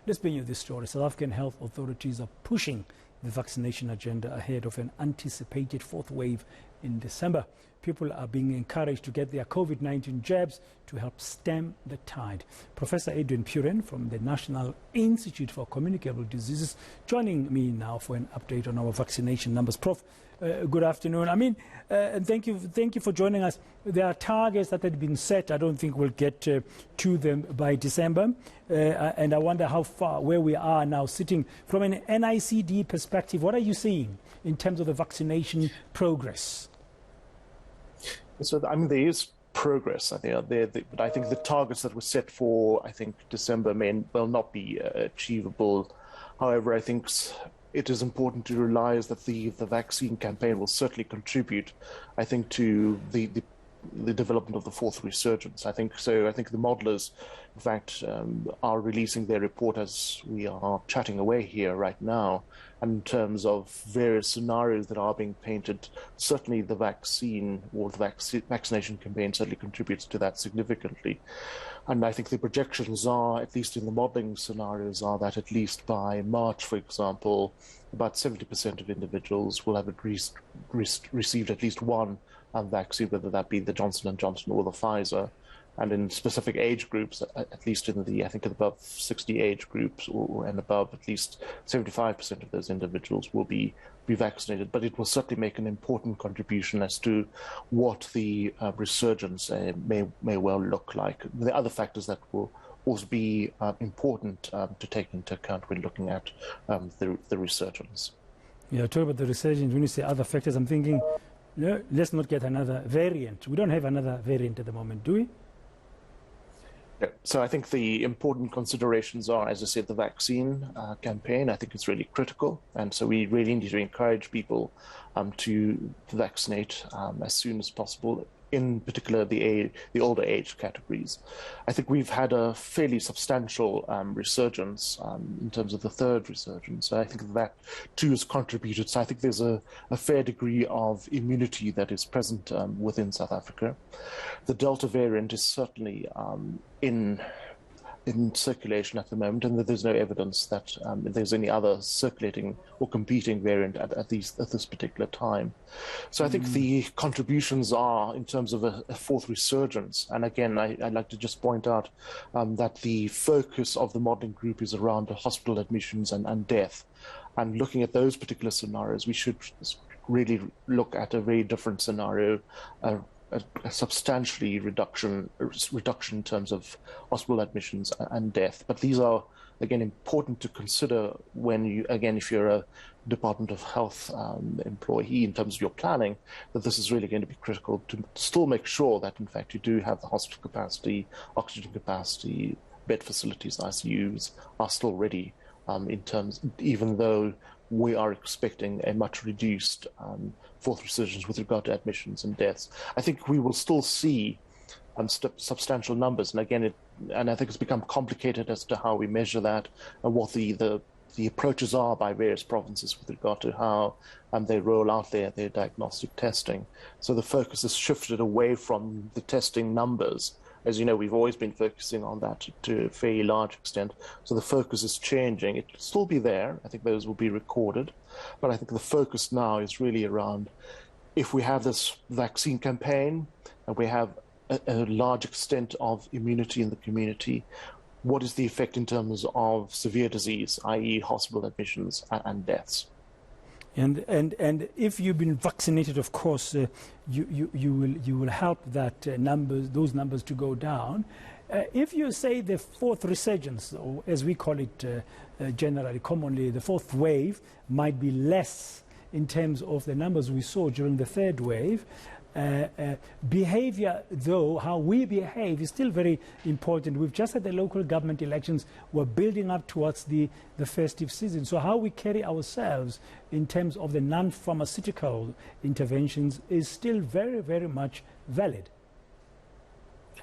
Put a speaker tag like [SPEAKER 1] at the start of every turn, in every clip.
[SPEAKER 1] Let's bring you this story. South African health authorities are pushing the vaccination agenda ahead of an anticipated fourth wave in December. People are being encouraged to get their COVID-19 jabs to help stem the tide. Professor Adrian Puren from the National Institute for Communicable Diseases joining me now for an update on our vaccination numbers. Prof, good afternoon. And thank you for joining us. There are targets that had been set. I don't think we'll get to them by December. And I wonder where we are now sitting from an NICD perspective. What are you seeing in terms of the vaccination progress?
[SPEAKER 2] So, there is progress. I think, but I think the targets that were set for, December may well not be achievable. However, I think it is important to realize that the vaccine campaign will certainly contribute, to the development of the fourth resurgence. I think the modelers, in fact, are releasing their report as we are chatting away here right now. And in terms of various scenarios that are being painted, certainly the vaccine or the vaccination campaign certainly contributes to that significantly. And I think the projections are, at least in the modelling scenarios, are that at least by March, for example, about 70% of individuals will have received at least one vaccine, whether that be the Johnson & Johnson or the Pfizer. And in specific age groups, at least in the above 60 age groups and above, at least 75% of those individuals will be vaccinated. But it will certainly make an important contribution as to what the resurgence may well look like. The other factors that will also be important to take into account when looking at the resurgence.
[SPEAKER 1] Yeah, talk about the resurgence. When you say other factors, I'm thinking, no, let's not get another variant. We don't have another variant at the moment, do we?
[SPEAKER 2] So I think the important considerations are, as I said, the vaccine campaign. I think it's really critical. And so we really need to encourage people to vaccinate as soon as possible, in particular the older age categories. I think we've had a fairly substantial resurgence in terms of the third resurgence. So I think that too has contributed. So I think there's a fair degree of immunity that is present within South Africa. The Delta variant is certainly in circulation at the moment, and there's no evidence that there's any other circulating or competing variant at this particular time. So I think the contributions are in terms of a fourth resurgence. And again, I'd like to just point out that the focus of the modelling group is around the hospital admissions and death. And looking at those particular scenarios, we should really look at a very different scenario, a substantially reduction in terms of hospital admissions and death. But these are, again, important to consider when if you're a Department of Health employee in terms of your planning, that this is really going to be critical to still make sure that, in fact, you do have the hospital capacity, oxygen capacity, bed facilities, ICUs are still ready even though we are expecting a much reduced fourth resurgence with regard to admissions and deaths. I think we will still see substantial numbers, and again, I think it's become complicated as to how we measure that and what the approaches are by various provinces with regard to how they roll out their diagnostic testing. So the focus has shifted away from the testing numbers. As you know, we've always been focusing on that to a fairly large extent. So the focus is changing. It will still be there. I think those will be recorded. But I think the focus now is really around, if we have this vaccine campaign and we have a large extent of immunity in the community, what is the effect in terms of severe disease, i.e. hospital admissions and deaths?
[SPEAKER 1] And if you've been vaccinated, of course, you will help those numbers to go down. If you say the fourth resurgence, or as we call it generally, commonly, the fourth wave might be less in terms of the numbers we saw during the third wave. Behavior, though, how we behave is still very important. We've just had the local government elections. We're building up towards the festive season. So how we carry ourselves in terms of the non-pharmaceutical interventions is still very, very much valid.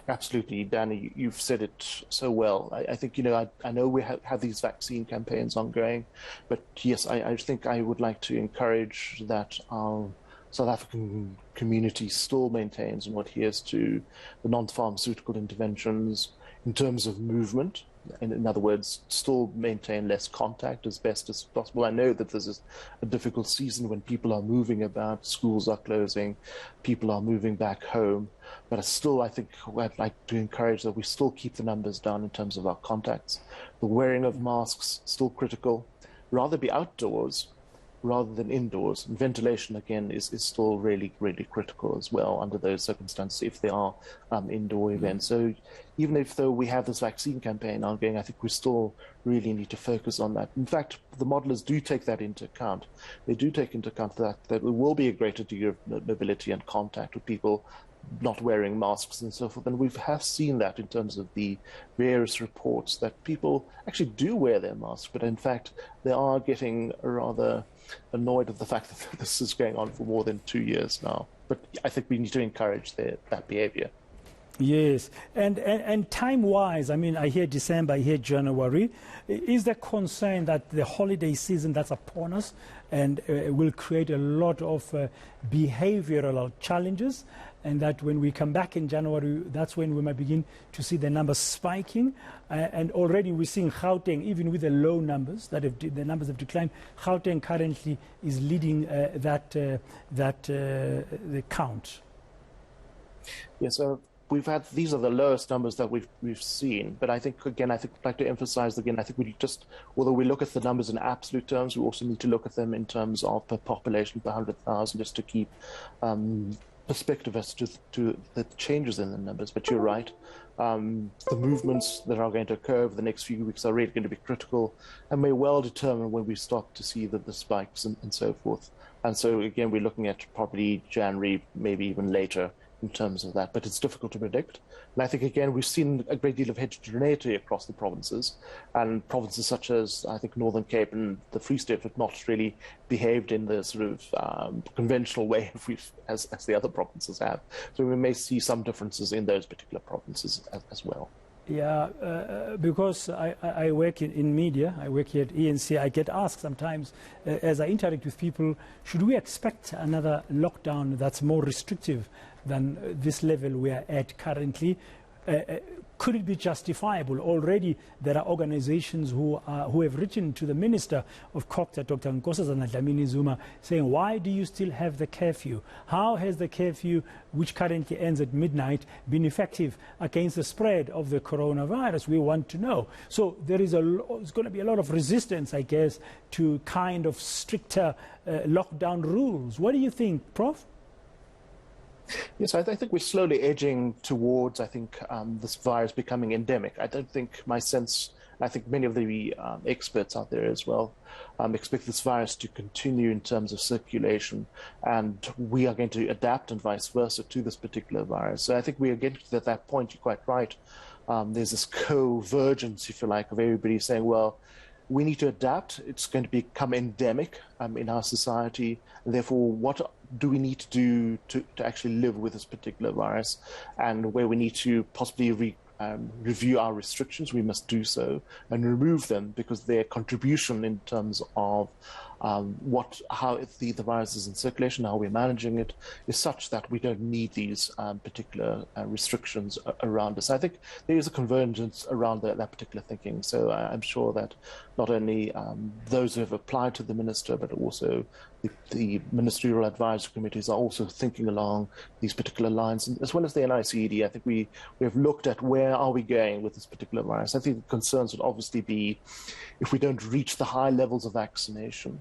[SPEAKER 2] Absolutely, Danny, you've said it so well. I think, I know we have these vaccine campaigns ongoing, but yes, I think I would like to encourage that South African community still maintains and adheres to the non-pharmaceutical interventions in terms of movement. in other words, still maintain less contact as best as possible. I know that this is a difficult season when people are moving about, schools are closing, people are moving back home. But still, I think I'd like to encourage that we still keep the numbers down in terms of our contacts. The wearing of masks, still critical. Rather be outdoors rather than indoors. And ventilation, again, is still really, really critical as well under those circumstances if there are indoor events. So even though we have this vaccine campaign ongoing, I think we still really need to focus on that. In fact, the modelers do take that into account. They do take into account that there will be a greater degree of mobility and contact with people not wearing masks and so forth. And we have seen that in terms of the various reports that people actually do wear their masks, but in fact, they are getting rather annoyed at the fact that this is going on for more than 2 years now. But I think we need to encourage that behavior.
[SPEAKER 1] Yes, and time-wise, I mean, I hear December, I hear January. Is there concern that the holiday season that's upon us and will create a lot of behavioral challenges, and that when we come back in January, that's when we might begin to see the numbers spiking? And already we're seeing Gauteng, even with the low numbers, the numbers have declined. Gauteng currently is leading the count.
[SPEAKER 2] Yes, so these are the lowest numbers that we've seen. But I think, again, I'd like to emphasize again, I think although we look at the numbers in absolute terms, we also need to look at them in terms of per population, per 100,000, just to keep perspective as to the changes in the numbers. But you're right. The movements that are going to occur over the next few weeks are really going to be critical and may well determine when we start to see the spikes and so forth. And so, again, we're looking at probably January, maybe even later, in terms of that, but it's difficult to predict. And I think, again, we've seen a great deal of heterogeneity across the provinces, and provinces such as, I think, Northern Cape and the Free State have not really behaved in the sort of conventional way as the other provinces have. So we may see some differences in those particular provinces as well.
[SPEAKER 1] Yeah, because I work in media, I work here at eNCA, I get asked sometimes as I interact with people, should we expect another lockdown that's more restrictive than this level we are at currently? Could it be justifiable? Already there are organizations who have written to the Minister of COGTA, Dr. Nkosazana Dlamini-Zuma, saying, why do you still have the curfew? How has the curfew, which currently ends at midnight, been effective against the spread of the coronavirus? We want to know. So there's going to be a lot of resistance, I guess, to kind of stricter lockdown rules. What do you think, Prof?
[SPEAKER 2] Yes, I think we're slowly edging towards, this virus becoming endemic. I don't think my sense, I think many of the experts out there as well, expect this virus to continue in terms of circulation, and we are going to adapt and vice versa to this particular virus. So I think we are getting to that point, you're quite right. There's this convergence, if you like, of everybody saying, well, we need to adapt. It's going to become endemic in our society. And therefore, what do we need to do to actually live with this particular virus? And where we need to possibly review our restrictions, we must do so and remove them, because their contribution in terms of how the virus is in circulation, how we're managing it, is such that we don't need these particular restrictions around us. I think there is a convergence around that particular thinking. So I'm sure that not only those who have applied to the minister, but also the ministerial advisory committees are also thinking along these particular lines, and as well as the NICED. I think we have looked at where are we going with this particular virus. I think the concerns would obviously be if we don't reach the high levels of vaccination,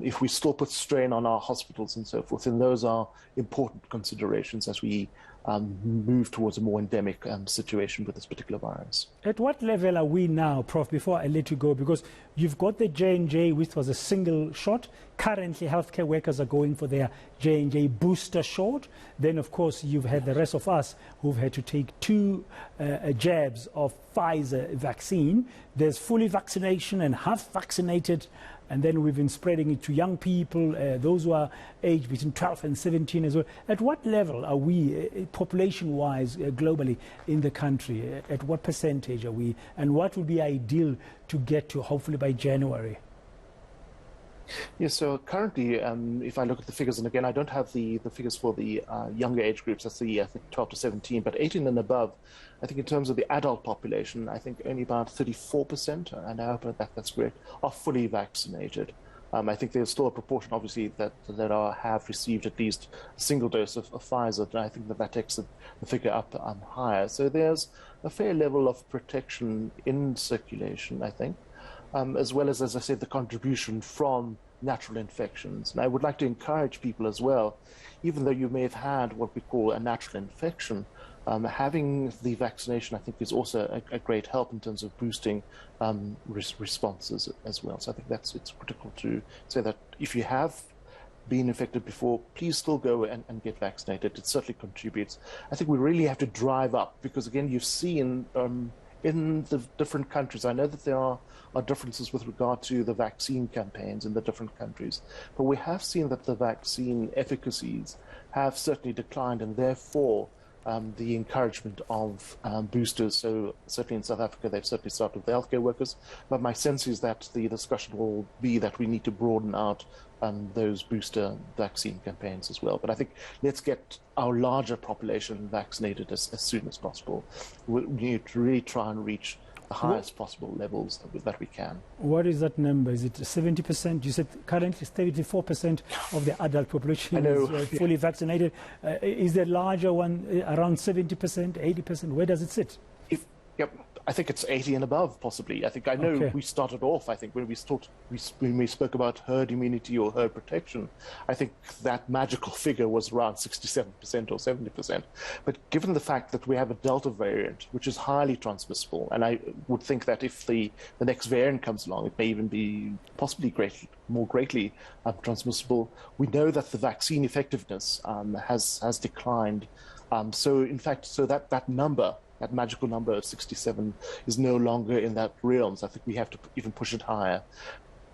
[SPEAKER 2] if we still put strain on our hospitals and so forth, and those are important considerations as we move towards a more endemic situation with this particular virus. At
[SPEAKER 1] what level are we now, Prof, before I let you go? Because you've got the J&J, which was a single shot. Currently, healthcare workers are going for their J&J booster shot. Then, of course, you've had the rest of us who've had to take 2 jabs of Pfizer vaccine. There's fully vaccination and half vaccinated. And then we've been spreading it to young people, those who are aged between 12 and 17 as well. At what level are we, population-wise, globally in the country? At what percentage are we? And what would be ideal to get to, hopefully, by January?
[SPEAKER 2] Yes, so currently, if I look at the figures, and again, I don't have the figures for the younger age groups, that's the, I think, 12 to 17, but 18 and above, I think in terms of the adult population, I think only about 34%, and I hope that's correct, are fully vaccinated. I think there's still a proportion, obviously, that have received at least a single dose of Pfizer, and I think that takes the figure up higher. So there's a fair level of protection in circulation, I think. As well as I said, the contribution from natural infections. And I would like to encourage people as well, even though you may have had what we call a natural infection, having the vaccination, I think, is also a great help in terms of boosting responses as well. So I think it's critical to say that if you have been infected before, please still go and get vaccinated. It certainly contributes. I think we really have to drive up, because again, you've seen in the different countries, I know that there are differences with regard to the vaccine campaigns in the different countries, but we have seen that the vaccine efficacies have certainly declined, and therefore the encouragement of boosters. So certainly in South Africa, they've certainly started with the healthcare workers, but my sense is that the discussion will be that we need to broaden out those booster vaccine campaigns as well. But I think let's get our larger population vaccinated as soon as possible. We need to really try and reach the highest possible levels that we can.
[SPEAKER 1] What is that number? Is it 70%? You said currently 34% of the adult population is fully vaccinated. Is the larger one around 70%, 80%? Where does it sit?
[SPEAKER 2] Yep, I think it's 80 and above, possibly. I think we started off, I think, when we spoke about herd immunity or herd protection, I think that magical figure was around 67% or 70%. But given the fact that we have a Delta variant, which is highly transmissible, and I would think that if the next variant comes along, it may even be possibly more greatly transmissible, we know that the vaccine effectiveness has declined. So in fact, that number, that magical number of 67 is no longer in that realm. So I think we have to even push it higher.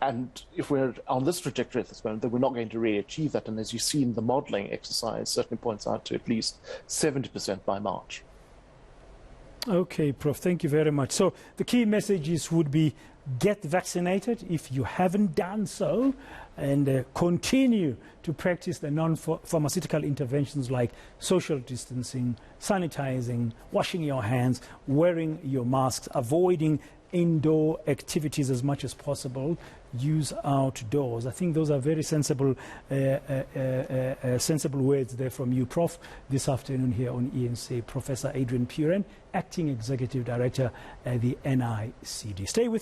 [SPEAKER 2] And if we're on this trajectory at this moment, then we're not going to really achieve that. And as you see in the modeling exercise, certainly points out to at least 70% by March.
[SPEAKER 1] Okay, Prof, thank you very much. So the key messages would be get vaccinated if you haven't done so, and continue to practice the non-pharmaceutical interventions like social distancing, sanitizing, washing your hands, wearing your masks, avoiding indoor activities as much as possible, use outdoors. I think those are very sensible words there from you, Prof, this afternoon here on eNCA. Professor Adrian Puren, Acting Executive Director at the NICD. Stay with